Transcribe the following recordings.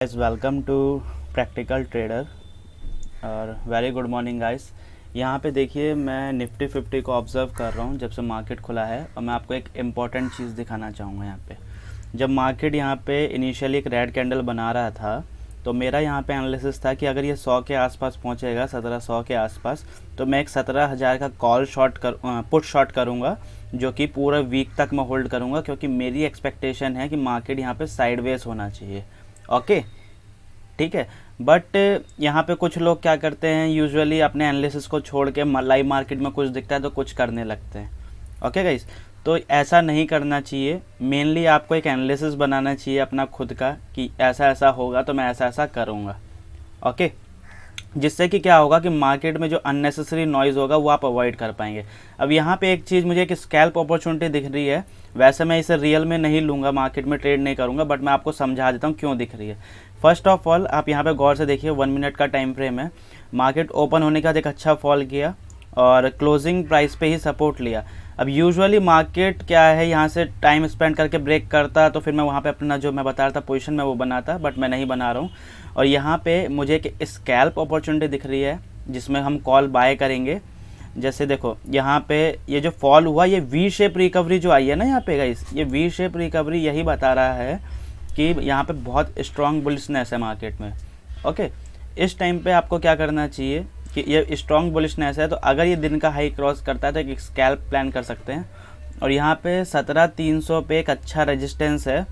Guys welcome to practical trader और very good morning guys. यहाँ पे देखिए मैं निफ्टी 50 को ऑब्ज़र्व कर रहा हूँ जब से मार्केट खुला है और मैं आपको एक इम्पॉर्टेंट चीज़ दिखाना चाहूँगा। यहाँ पे जब मार्केट यहाँ पे इनिशियली एक रेड कैंडल बना रहा था तो मेरा यहाँ पे एनालिसिस था कि अगर ये 100 के आसपास पहुँचेगा 1700 के आसपास तो मैं एक 17,000 का कॉल पुट शॉट करूँगा जो कि पूरा वीक तक मैं होल्ड करूँगा, क्योंकि मेरी एक्सपेक्टेशन है कि मार्केट यहाँ पे साइडवेज होना चाहिए। ओके ठीक है। बट यहाँ पे कुछ लोग क्या करते हैं, यूजुअली अपने एनालिसिस को छोड़ के लाइव मार्केट में कुछ दिखता है तो कुछ करने लगते हैं। ओके गाइस, तो ऐसा नहीं करना चाहिए। मेनली आपको एक एनालिसिस बनाना चाहिए अपना खुद का कि ऐसा ऐसा होगा तो मैं ऐसा ऐसा करूँगा। ओके, जिससे कि क्या होगा कि मार्केट में जो अननेसेसरी नॉइज़ होगा वो आप अवॉइड कर पाएंगे। अब यहाँ पे एक चीज़ मुझे एक स्कैल्प अपॉर्चुनिटी दिख रही है। वैसे मैं इसे रियल में नहीं लूँगा, मार्केट में ट्रेड नहीं करूँगा, बट मैं आपको समझा देता हूँ क्यों दिख रही है। फर्स्ट ऑफ ऑल आप यहाँ पे गौर से देखिए, 1 मिनट का टाइम फ्रेम है। मार्केट ओपन होने के बाद एक अच्छा फॉल किया और क्लोजिंग प्राइस पे ही सपोर्ट लिया। अब यूजुअली मार्केट क्या है, यहाँ से टाइम स्पेंड करके ब्रेक करता तो फिर मैं वहाँ पे अपना जो मैं बता रहा था पोजीशन में वो बनाता, बट मैं नहीं बना रहा हूँ। और यहाँ पे मुझे एक स्कैल्प अपॉर्चुनिटी दिख रही है जिसमें हम कॉल बाय करेंगे। जैसे देखो यहाँ पे ये जो फॉल हुआ, ये वी शेप रिकवरी जो आई है ना यहाँ पे गाइस, ये वी शेप रिकवरी यही बता रहा है कि यहाँ पे बहुत स्ट्रॉन्ग बुलिशनेस है मार्केट में। ओके, इस टाइम पे आपको क्या करना चाहिए कि ये स्ट्रॉन्ग बुलिशनेस है तो अगर ये दिन का हाई क्रॉस करता है तो एक स्कैल्प प्लान कर सकते हैं। और यहाँ पे 17,300 पे एक अच्छा रेजिस्टेंस है।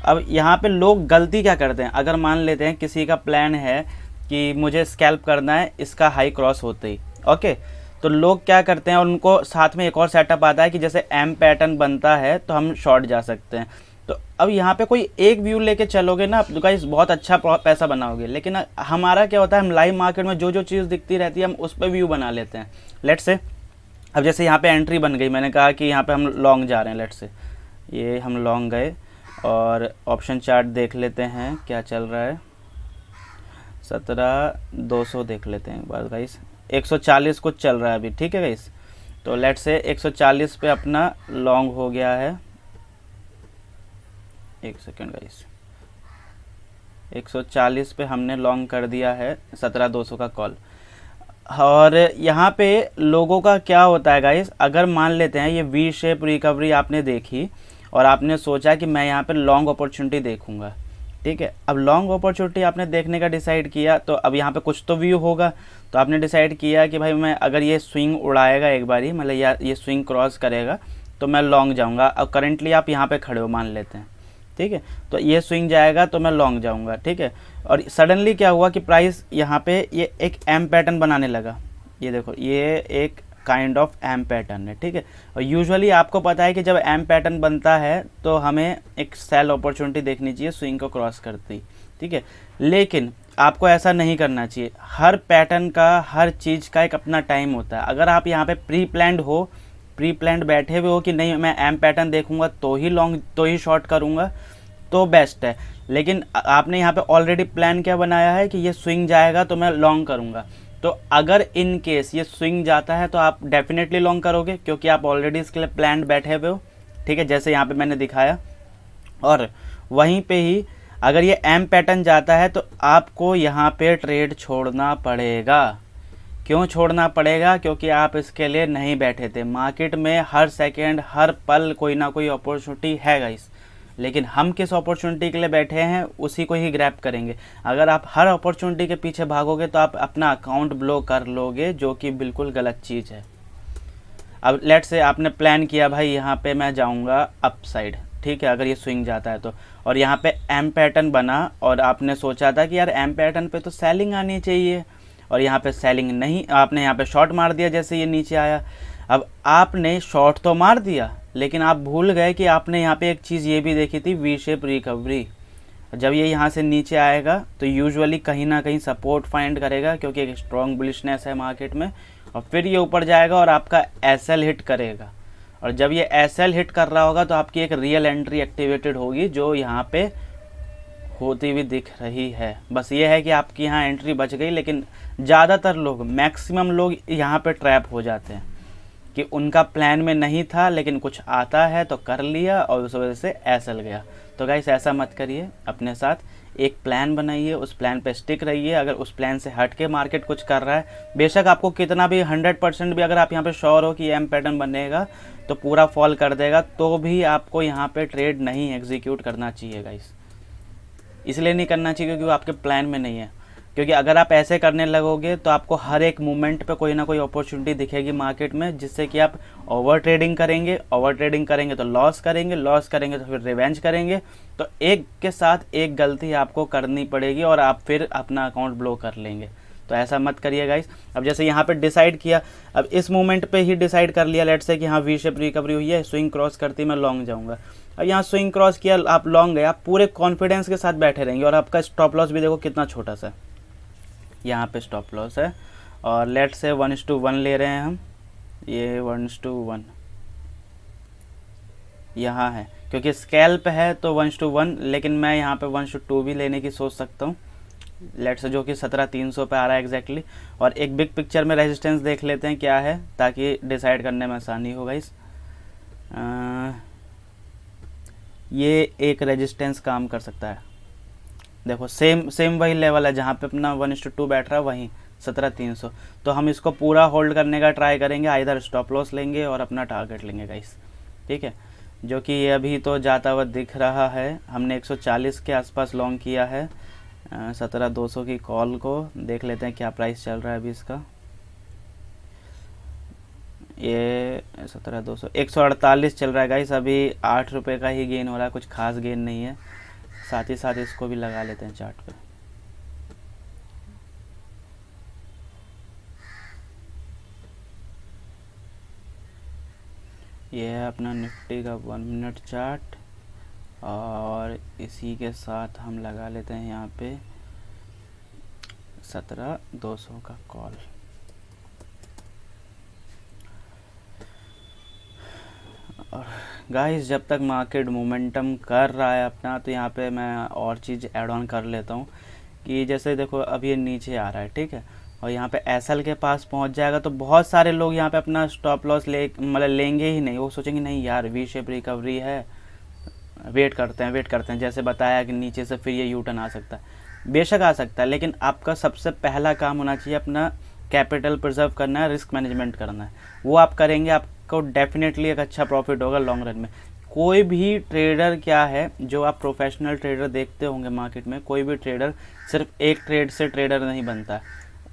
अब यहाँ पे लोग गलती क्या करते हैं, अगर मान लेते हैं किसी का प्लान है कि मुझे स्कैल्प करना है इसका हाई क्रॉस होते ही, ओके, तो लोग क्या करते हैं, और उनको साथ में एक और सेटअप आता है कि जैसे एम पैटर्न बनता है तो हम शॉर्ट जा सकते हैं। तो अब यहाँ पे कोई एक व्यू लेके चलोगे ना आप गाइस, बहुत अच्छा पैसा बनाओगे। लेकिन हमारा क्या होता है, हम लाइव मार्केट में जो जो चीज़ दिखती रहती है हम उस पर व्यू बना लेते हैं। लेट्स से अब जैसे यहाँ पे एंट्री बन गई, मैंने कहा कि यहाँ पे हम लॉन्ग जा रहे हैं। लेट्स से ये हम लॉन्ग गए और ऑप्शन चार्ट देख लेते हैं क्या चल रहा है। 17,200 देख लेते हैं एक बार गाइस, 140 कुछ चल रहा है अभी, ठीक है गाइस। तो लेट्स से 140 पे अपना लॉन्ग हो गया है। एक सेकेंड गाइस, 140 पे हमने लॉन्ग कर दिया है 17,200 का कॉल। और यहाँ पे लोगों का क्या होता है गाइस, अगर मान लेते हैं ये वी शेप रिकवरी आपने देखी और आपने सोचा कि मैं यहाँ पे लॉन्ग अपॉर्चुनिटी देखूंगा, ठीक है। अब लॉन्ग अपॉर्चुनिटी आपने देखने का डिसाइड किया तो अब यहाँ पे कुछ तो व्यू होगा, तो आपने डिसाइड किया कि भाई मैं अगर ये स्विंग उड़ाएगा एक बारी, मतलब ये स्विंग क्रॉस करेगा तो मैं लॉन्ग जाऊँगा। अब करेंटली आप यहाँ पे खड़े हो मान लेते हैं, ठीक है, तो ये स्विंग जाएगा तो मैं लॉन्ग जाऊंगा, ठीक है। और सडनली क्या हुआ कि प्राइस यहाँ पे ये एक एम पैटर्न बनाने लगा। ये देखो ये एक काइंड ऑफ एम पैटर्न है, ठीक है। और यूजुअली आपको पता है कि जब एम पैटर्न बनता है तो हमें एक सेल अपॉर्चुनिटी देखनी चाहिए स्विंग को क्रॉस करती, ठीक है। लेकिन आपको ऐसा नहीं करना चाहिए। हर पैटर्न का, हर चीज़ का एक अपना टाइम होता है। अगर आप यहाँ पे प्री प्लान्ड बैठे हुए हो कि नहीं मैं एम पैटर्न देखूंगा तो ही लॉन्ग तो ही शॉर्ट करूंगा तो बेस्ट है। लेकिन आपने यहाँ पे ऑलरेडी प्लान क्या बनाया है कि ये स्विंग जाएगा तो मैं लॉन्ग करूंगा, तो अगर इन केस ये स्विंग जाता है तो आप डेफिनेटली लॉन्ग करोगे क्योंकि आप ऑलरेडी इसके लिए प्लान बैठे हुए हो, ठीक है, जैसे यहाँ पे मैंने दिखाया। और वहीं पे ही अगर ये एम पैटर्न जाता है तो आपको यहाँ पे ट्रेड छोड़ना पड़ेगा। क्यों छोड़ना पड़ेगा? क्योंकि आप इसके लिए नहीं बैठे थे। मार्केट में हर सेकेंड हर पल कोई ना कोई अपॉर्चुनिटी है गाइस, लेकिन हम किस अपॉर्चुनिटी के लिए बैठे हैं उसी को ही ग्रैब करेंगे। अगर आप हर अपॉर्चुनिटी के पीछे भागोगे तो आप अपना अकाउंट ब्लॉक कर लोगे, जो कि बिल्कुल गलत चीज़ है। अब लेट से आपने प्लान किया भाई यहाँ पे मैं जाऊँगा अप साइड, ठीक है, अगर ये स्विंग जाता है तो, और यहाँ पे एम पैटर्न बना और आपने सोचा था कि यार एम पैटर्न पे तो सेलिंग आनी चाहिए और यहाँ पे सेलिंग नहीं, आपने यहाँ पे शॉर्ट मार दिया जैसे ये नीचे आया। अब आपने शॉर्ट तो मार दिया लेकिन आप भूल गए कि आपने यहाँ पे एक चीज़ ये भी देखी थी, वी शेप रिकवरी। जब ये यहाँ से नीचे आएगा तो यूजुअली कहीं ना कहीं सपोर्ट फाइंड करेगा क्योंकि एक स्ट्रॉन्ग बुलिशनेस है मार्केट में, और फिर ये ऊपर जाएगा और आपका एसएल हिट करेगा। और जब ये एसएल हिट कर रहा होगा तो आपकी एक रियल एंट्री एक्टिवेटेड होगी जो यहाँ पे होती हुई दिख रही है। बस ये है कि आपकी यहाँ एंट्री बच गई, लेकिन ज़्यादातर लोग, मैक्सिमम लोग यहाँ पे ट्रैप हो जाते हैं कि उनका प्लान में नहीं था लेकिन कुछ आता है तो कर लिया और उस वजह से एसएल गया। तो गाइस ऐसा मत करिए अपने साथ। एक प्लान बनाइए, उस प्लान पे स्टिक रहिए। अगर उस प्लान से हट के मार्केट कुछ कर रहा है, बेशक आपको कितना भी 100% भी अगर आप यहाँ पे श्योर हो कि एम पैटर्न बनेगा तो पूरा फॉल कर देगा, तो भी आपको यहाँ पे ट्रेड नहीं एग्जीक्यूट करना चाहिए गाइस। इसलिए नहीं करना चाहिए क्योंकि वो आपके प्लान में नहीं है। क्योंकि अगर आप ऐसे करने लगोगे तो आपको हर एक मोमेंट पे कोई ना कोई अपॉर्चुनिटी दिखेगी मार्केट में, जिससे कि आप ओवर ट्रेडिंग करेंगे तो लॉस करेंगे तो फिर रिवेंज करेंगे। तो एक के साथ एक गलती आपको करनी पड़ेगी और आप फिर अपना अकाउंट ब्लॉक कर लेंगे। तो ऐसा मत करिए गाइस। अब जैसे यहाँ पे डिसाइड किया, अब इस मोमेंट पे ही डिसाइड कर लिया लेट्स से कि हाँ वी शेप रिकवरी हुई है, स्विंग क्रॉस करती मैं लॉन्ग जाऊँगा। अब यहाँ स्विंग क्रॉस किया, आप लॉन्ग गए, आप पूरे कॉन्फिडेंस के साथ बैठे रहेंगे और आपका स्टॉप लॉस भी देखो कितना छोटा सा यहाँ पे स्टॉप लॉस है। और लेट से 1:1 ले रहे हैं हम, ये 1:1 यहाँ है क्योंकि स्कैल्प है तो 1:1, लेकिन मैं यहाँ पे 1:2 भी लेने की सोच सकता हूँ। लेट से जो कि 17,300 पे आ रहा है एग्जैक्टली। और एक बिग पिक्चर में रेजिस्टेंस देख लेते हैं क्या है, ताकि डिसाइड करने में आसानी होगा। इस ये एक रेजिस्टेंस काम कर सकता है, देखो सेम वही लेवल है जहाँ पे अपना 1:2 बैठ रहा है, वहीं 17,300। तो हम इसको पूरा होल्ड करने का ट्राई करेंगे, आइदर स्टॉप लॉस लेंगे और अपना टारगेट लेंगे गाइस, ठीक है। जो कि ये अभी तो जाता हुआ दिख रहा है, हमने 140 के आसपास लॉन्ग किया है 17,200 की कॉल को। देख लेते हैं क्या प्राइस चल रहा है अभी इसका। ये 17,200 148 चल रहा है गाइस, अभी 8 रुपये का ही गेन हो रहा है, कुछ खास गेन नहीं है। साथ ही साथ इसको भी लगा लेते हैं चार्ट पे। ये है अपना निफ्टी का 1 मिनट चार्ट और इसी के साथ हम लगा लेते हैं यहाँ पे 17,200 का कॉल। और गाइस जब तक मार्केट मोमेंटम कर रहा है अपना, तो यहाँ पे मैं और चीज़ ऐड ऑन कर लेता हूँ कि जैसे देखो अभी ये नीचे आ रहा है, ठीक है, और यहाँ पे एसएल के पास पहुँच जाएगा तो बहुत सारे लोग यहाँ पे अपना स्टॉप लॉस मतलब लेंगे ही नहीं। वो सोचेंगे नहीं यार वी शेप रिकवरी है, वेट करते हैं, जैसे बताया कि नीचे से फिर ये यू टर्न आ सकता है। बेशक आ सकता है, लेकिन आपका सबसे पहला काम होना चाहिए अपना कैपिटल प्रिजर्व करना है, रिस्क मैनेजमेंट करना है। वो आप करेंगे, आपको डेफिनेटली एक अच्छा प्रॉफिट होगा लॉन्ग रन में। कोई भी ट्रेडर क्या है, जो आप प्रोफेशनल ट्रेडर देखते होंगे मार्केट में, कोई भी ट्रेडर सिर्फ एक ट्रेड से ट्रेडर नहीं बनता।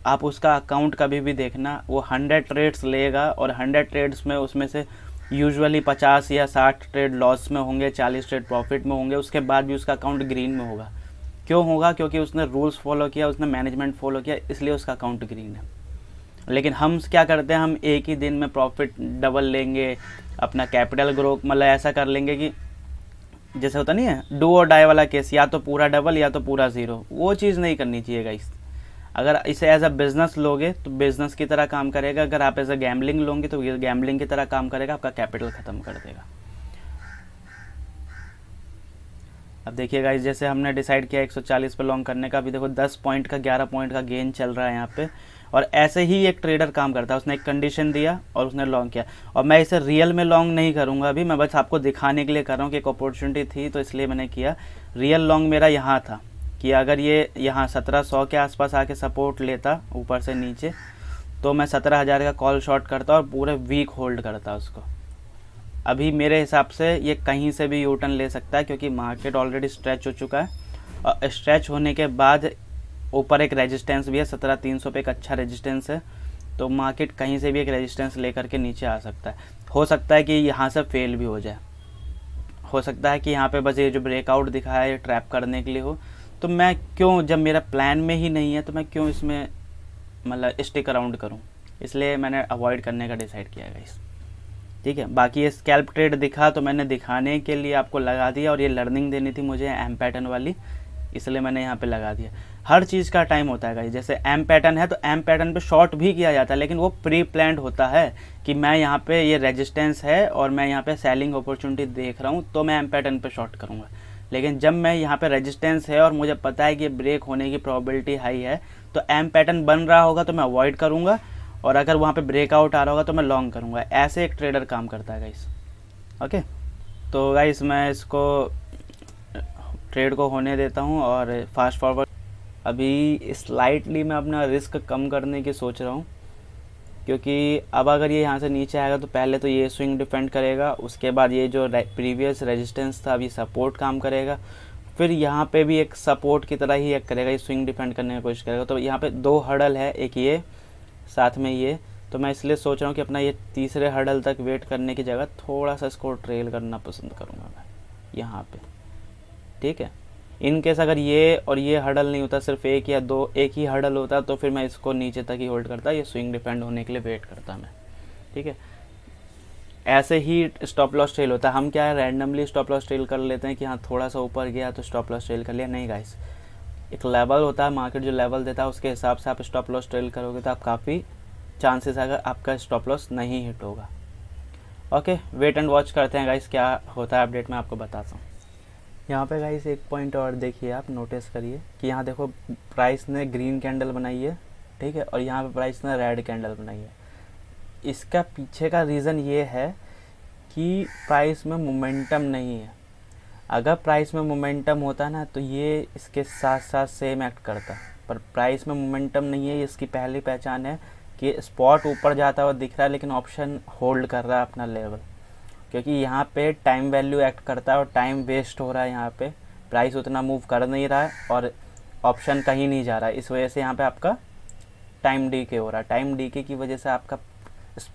आप उसका अकाउंट कभी भी देखना, वो 100 ट्रेड्स लेगा और 100 ट्रेड्स में उसमें से यूजुअली 50 या 60 ट्रेड लॉस में होंगे, 40 ट्रेड प्रॉफिट में होंगे, उसके बाद भी उसका अकाउंट ग्रीन में होगा। क्यों होगा? क्योंकि उसने रूल्स फॉलो किया, उसने मैनेजमेंट फॉलो किया, इसलिए उसका अकाउंट ग्रीन है। लेकिन हम क्या करते हैं, हम एक ही दिन में प्रॉफिट डबल लेंगे, अपना कैपिटल ग्रो मतलब ऐसा कर लेंगे कि जैसे होता नहीं है डू और डाई वाला केस, या तो पूरा डबल या तो पूरा ज़ीरो। वो चीज़ नहीं करनी चाहिए गाइस। अगर इसे एज अ बिज़नेस लोगे तो बिज़नेस की तरह काम करेगा, अगर आप एज अ गैम्बलिंग लोगे तो ये गैम्बलिंग की तरह काम करेगा, आपका कैपिटल ख़त्म कर देगा। अब देखिए गाइस, जैसे हमने डिसाइड किया 140 पे लॉन्ग करने का, अभी देखो 10 पॉइंट का 11 पॉइंट का गेन चल रहा है यहाँ पे। और ऐसे ही एक ट्रेडर काम करता है, उसने एक कंडीशन दिया और उसने लॉन्ग किया। और मैं इसे रियल में लॉन्ग नहीं करूँगा अभी, मैं बस आपको दिखाने के लिए कर रहा हूँ कि एक अपॉर्चुनिटी थी तो इसलिए मैंने किया। रियल लॉन्ग मेरा यहाँ था कि अगर ये यहाँ 1700 के आसपास आके सपोर्ट लेता ऊपर से नीचे, तो मैं 17,000 का कॉल शॉर्ट करता और पूरे वीक होल्ड करता उसको। अभी मेरे हिसाब से ये कहीं से भी यू टर्न ले सकता है, क्योंकि मार्केट ऑलरेडी स्ट्रेच हो चुका है और स्ट्रेच होने के बाद ऊपर एक रेजिस्टेंस भी है, 17,300 पे एक अच्छा रेजिस्टेंस है। तो मार्केट कहीं से भी एक रेजिस्टेंस लेकर के नीचे आ सकता है। हो सकता है कि यहाँ से फेल भी हो जाए, हो सकता है कि यहाँ पे बस ये जो ब्रेकआउट दिखा है ये ट्रैप करने के लिए हो। तो मैं क्यों, जब मेरा प्लान में ही नहीं है तो मैं क्यों इसमें मतलब स्टिक अराउंड करूँ, इसलिए मैंने अवॉइड करने का डिसाइड किया है इस, ठीक है। बाकी ये स्कैल्प ट्रेड दिखा तो मैंने दिखाने के लिए आपको लगा दिया, और ये लर्निंग देनी थी मुझे एम पैटर्न वाली, इसलिए मैंने यहाँ पे लगा दिया। हर चीज़ का टाइम होता है गाइस। जैसे एम पैटर्न है तो एम पैटर्न पे शॉर्ट भी किया जाता है, लेकिन वो प्री प्लान्ड होता है कि मैं यहाँ पे ये रेजिस्टेंस है और मैं यहाँ पे सेलिंग अपॉर्चुनिटी देख रहा हूँ तो मैं एम पैटर्न पे शॉर्ट करूँगा। लेकिन जब मैं यहाँ पे रेजिस्टेंस है और मुझे पता है कि ब्रेक होने की प्रोबेबिलिटी हाई है, तो एम पैटर्न बन रहा होगा तो मैं अवॉइड करूँगा, और अगर वहाँ पे ब्रेकआउट आ रहा होगा तो मैं लॉन्ग करूँगा। ऐसे एक ट्रेडर काम करता है गाइस। ओके, तो गाइस मैं इसको ट्रेड को होने देता हूँ और फास्ट फॉरवर्ड। अभी स्लाइटली मैं अपना रिस्क कम करने की सोच रहा हूँ, क्योंकि अब अगर ये यहाँ से नीचे आएगा तो पहले तो ये स्विंग डिफेंड करेगा, उसके बाद ये जो प्रीवियस रेजिस्टेंस था अभी सपोर्ट काम करेगा, फिर यहाँ पे भी एक सपोर्ट की तरह ही एक करेगा, ये स्विंग डिफेंड करने की कोशिश करेगा। तो यहाँ पे 2 हर्डल है, एक ये साथ में ये। तो मैं इसलिए सोच रहा हूँ कि अपना ये तीसरे हर्डल तक वेट करने की जगह थोड़ा सा इसको ट्रेल करना पसंद करूँगा मैं यहाँ पे, ठीक है। इन केस अगर ये और ये हर्डल नहीं होता, सिर्फ एक या दो, एक ही हर्डल होता, तो फिर मैं इसको नीचे तक ही होल्ड करता, ये स्विंग डिफेंड होने के लिए वेट करता मैं, ठीक है। ऐसे ही स्टॉप लॉस ट्रेल होता है। हम क्या है रैंडमली स्टॉप लॉस ट्रेल कर लेते हैं कि हाँ थोड़ा सा ऊपर गया तो स्टॉप लॉस ट्रेल कर लिया। नहीं गाइस, एक लेवल होता है, मार्केट जो लेवल देता है उसके हिसाब से आप स्टॉप लॉस ट्रेल करोगे तो आप काफ़ी चांसेस अगर आपका स्टॉप लॉस नहीं हिट होगा। ओके, वेट एंड वॉच करते हैं गाइस, क्या होता है अपडेट में आपको बताता हूँ। यहाँ पे गाइस एक पॉइंट और देखिए, आप नोटिस करिए कि यहाँ देखो प्राइस ने ग्रीन कैंडल बनाई है, ठीक है, और यहाँ पे प्राइस ने रेड कैंडल बनाई है। इसका पीछे का रीज़न ये है कि प्राइस में मोमेंटम नहीं है। अगर प्राइस में मोमेंटम होता ना तो ये इसके साथ साथ सेम एक्ट करता, पर प्राइस में मोमेंटम नहीं है। इसकी पहली पहचान है कि स्पॉट ऊपर जाता हुआ दिख रहा है लेकिन ऑप्शन होल्ड कर रहा है अपना लेवल, क्योंकि यहाँ पे टाइम वैल्यू एक्ट करता है और टाइम वेस्ट हो रहा है। यहाँ पे प्राइस उतना मूव कर नहीं रहा है और ऑप्शन कहीं नहीं जा रहा है, इस वजह से यहाँ पे आपका टाइम डीके हो रहा है। टाइम डीके की वजह से आपका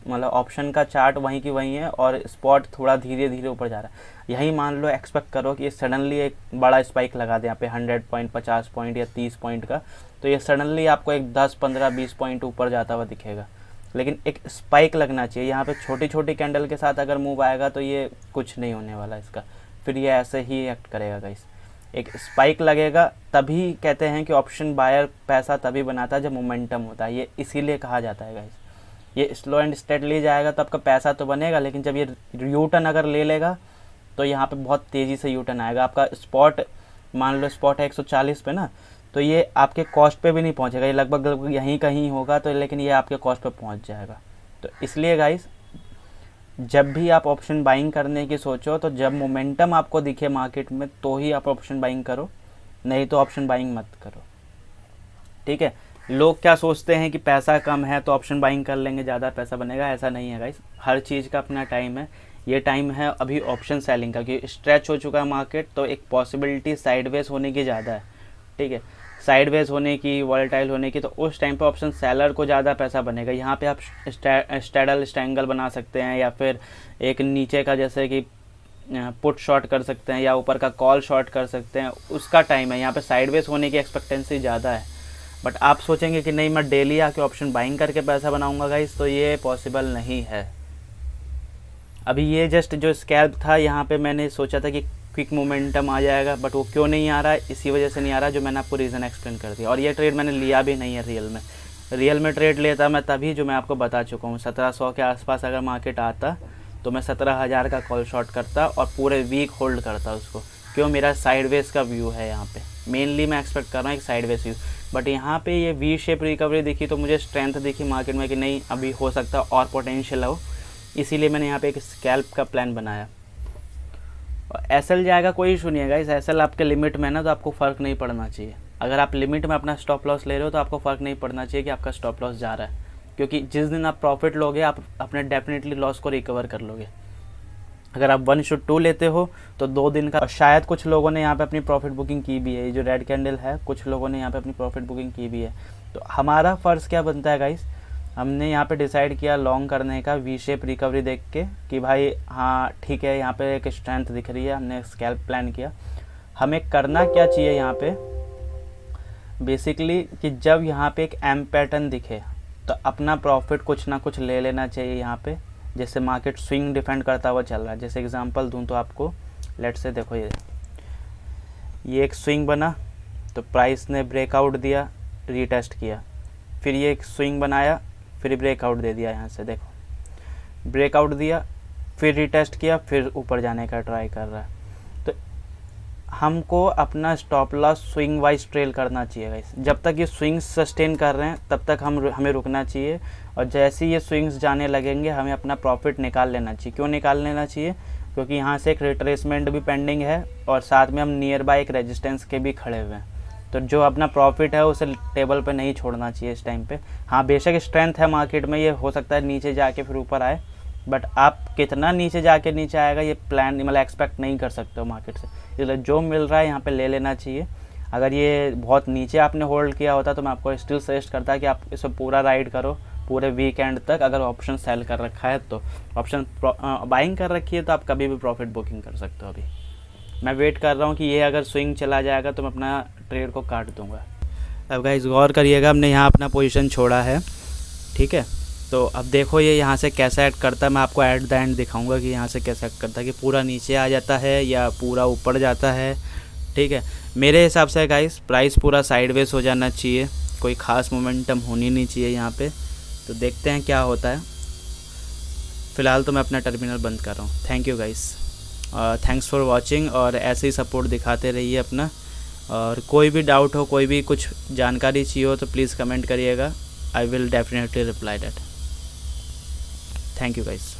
मतलब ऑप्शन का चार्ट वहीं की वहीं है और स्पॉट थोड़ा धीरे धीरे ऊपर जा रहा है। यही मान लो एक्सपेक्ट करो कि ये सडनली एक बड़ा स्पाइक लगा दे यहाँ पे 100 पॉइंट, 50 पॉइंट या 30 पॉइंट का, तो ये सडनली आपको एक 10, 15, 20 पॉइंट ऊपर जाता हुआ दिखेगा। लेकिन एक स्पाइक लगना चाहिए। यहाँ पे छोटी छोटी कैंडल के साथ अगर मूव आएगा तो ये कुछ नहीं होने वाला इसका, फिर ये ऐसे ही एक्ट करेगा गाइस। एक स्पाइक लगेगा तभी कहते हैं कि ऑप्शन बायर पैसा तभी बनाता है जब मोमेंटम होता है, ये इसीलिए कहा जाता है गाइस। ये स्लो एंड स्टेडली जाएगा तो आपका पैसा तो बनेगा, लेकिन जब ये यू टर्न अगर ले लेगा तो यहाँ पे बहुत तेज़ी से यू टर्न आएगा। आपका स्पॉट मान लो स्पॉट है 140 पे ना, तो ये आपके कॉस्ट पे भी नहीं पहुँचेगा, ये लगभग यहीं कहीं होगा, तो लेकिन ये आपके कॉस्ट पे पहुँच जाएगा। तो इसलिए गाइस जब भी आप ऑप्शन बाइंग करने की सोचो तो जब मोमेंटम आपको दिखे मार्केट में तो ही आप ऑप्शन बाइंग करो, नहीं तो ऑप्शन बाइंग मत करो, ठीक है। लोग क्या सोचते हैं कि पैसा कम है तो ऑप्शन बाइंग कर लेंगे ज़्यादा पैसा बनेगा, ऐसा नहीं है गाइस। हर चीज़ का अपना टाइम है। ये टाइम है अभी ऑप्शन सेलिंग का, क्योंकि स्ट्रेच हो चुका है मार्केट, तो एक पॉसिबिलिटी साइडवेज होने की ज़्यादा है, ठीक है, साइडवेज होने की, वॉलेटाइल होने की। तो उस टाइम पे ऑप्शन सेलर को ज़्यादा पैसा बनेगा। यहाँ पे आप स्टैडल स्ट्रैंगल बना सकते हैं, या फिर एक नीचे का जैसे कि पुट शॉर्ट कर सकते हैं, या ऊपर का कॉल शॉर्ट कर सकते हैं, उसका टाइम है। यहाँ पे साइडवेज होने की एक्सपेक्टेंसी ज़्यादा है। बट आप सोचेंगे कि नहीं मैं डेली आके ऑप्शन बाइंग करके पैसा बनाऊंगा गाइस, तो ये पॉसिबल नहीं है। अभी ये जस्ट जो स्कैल्प था यहाँ पे मैंने सोचा था कि क्विक मोमेंटम आ जाएगा, बट वो क्यों नहीं आ रहा है, इसी वजह से नहीं आ रहा जो मैंने आपको रीज़न एक्सप्लेन कर दिया। और ये ट्रेड मैंने लिया भी नहीं है रियल में ट्रेड लेता मैं तभी जो मैं आपको बता चुका हूँ। 1700 के आसपास अगर मार्केट आता तो मैं 17,000 का कॉल शॉर्ट करता और पूरे वीक होल्ड करता उसको। क्यों, मेरा साइडवेज का व्यू है यहाँ पे, मेनली मैं एक्सपेक्ट कर रहा हूँ एक साइडवेज व्यू। बट यहाँ पे ये वी शेप रिकवरी दिखी तो मुझे स्ट्रेंथ दिखी मार्केट में कि नहीं अभी हो सकता और पोटेंशियल हो, इसीलिए मैंने यहाँ पे एक स्कैल्प का प्लान बनाया। एसएल जाएगा कोई इशू नहीं है गाइस, एसएल आपके लिमिट में ना तो आपको फ़र्क नहीं पड़ना चाहिए। अगर आप लिमिट में अपना स्टॉप लॉस ले रहे हो तो आपको फ़र्क नहीं पड़ना चाहिए कि आपका स्टॉप लॉस जा रहा है, क्योंकि जिस दिन आप प्रॉफिट लोगे आप अपने डेफिनेटली लॉस को रिकवर कर लोगे। अगर आप 1/2 लेते हो तो 2 दिन का, और शायद कुछ लोगों ने यहाँ पे अपनी प्रॉफिट बुकिंग की भी है। ये जो रेड कैंडल है कुछ लोगों ने यहाँ पे अपनी प्रॉफिट बुकिंग की भी है। तो हमारा फ़र्ज़ क्या बनता है गाइस, हमने यहाँ पे डिसाइड किया लॉन्ग करने का वी शेप रिकवरी देख के कि भाई हाँ ठीक है यहाँ पे एक स्ट्रेंथ दिख रही है, हमने स्कैल्प प्लान किया। हमें करना क्या चाहिए यहाँ पे बेसिकली कि जब यहाँ पे एक एम पैटर्न दिखे तो अपना प्रॉफिट कुछ ना कुछ ले लेना चाहिए यहाँ पे। जैसे मार्केट स्विंग डिफेंड करता हुआ चल रहा है, जैसे एग्जांपल दूं तो आपको लेट से देखो ये एक स्विंग बना तो प्राइस ने ब्रेकआउट दिया, रीटेस्ट किया, फिर ये एक स्विंग बनाया, फिर ब्रेकआउट दे दिया, यहाँ से देखो ब्रेकआउट दिया, फिर रीटेस्ट किया, फिर ऊपर जाने का ट्राई कर रहा है। तो हमको अपना stop loss swing wise trail करना चाहिए गाइस। जब तक ये स्विंग्स सस्टेन कर रहे हैं तब तक हमें रुकना चाहिए, और जैसे ये स्विंग्स जाने लगेंगे हमें अपना प्रॉफिट निकाल लेना चाहिए। क्यों निकाल लेना चाहिए, क्योंकि यहाँ से एक रिट्रेसमेंट भी पेंडिंग है और साथ में हम नियर बाय एक रेजिस्टेंस के भी खड़े हुए हैं। तो जो अपना प्रॉफिट है उसे टेबल पे नहीं छोड़ना चाहिए इस टाइम पे। हाँ बेशक स्ट्रेंथ है मार्केट में, ये हो सकता है नीचे जाके फिर ऊपर आए, बट आप कितना नीचे जाके नीचे आएगा ये प्लान मतलब एक्सपेक्ट नहीं कर सकते हो मार्केट से। इसलिए जो मिल रहा है यहाँ पे ले लेना चाहिए। अगर ये बहुत नीचे आपने होल्ड किया होता तो मैं आपको स्टिल सजेस्ट करता कि आप इसे पूरा राइड करो पूरे वीकेंड तक। अगर ऑप्शन सेल कर रखा है तो, ऑप्शन बाइंग कर रखी है तो आप कभी भी प्रॉफिट बुकिंग कर सकते हो। अभी मैं वेट कर रहा हूँ कि ये अगर स्विंग चला जाएगा तो मैं अपना ट्रेड को काट दूंगा। अब गाइस गौर करिएगा, हमने यहाँ अपना पोजीशन छोड़ा है, ठीक है। तो अब देखो ये यहाँ से कैसा एक्ट करता है, मैं आपको एट द एंड दिखाऊंगा कि यहाँ से कैसा एक्ट करता है, कि पूरा नीचे आ जाता है या पूरा ऊपर जाता है, ठीक है। मेरे हिसाब से गाइस प्राइस पूरा साइडवेज हो जाना चाहिए, कोई ख़ास मोमेंटम होनी नहीं चाहिए यहाँ पे। तो देखते हैं क्या होता है। फ़िलहाल तो मैं अपना टर्मिनल बंद कर रहा हूँ। Thank you guys, thanks for watching, और ऐसे ही सपोर्ट दिखाते रहिए अपना। और कोई भी डाउट हो, कोई भी कुछ जानकारी चाहिए हो तो प्लीज़ कमेंट करिएगा, I will definitely reply that. Thank you guys.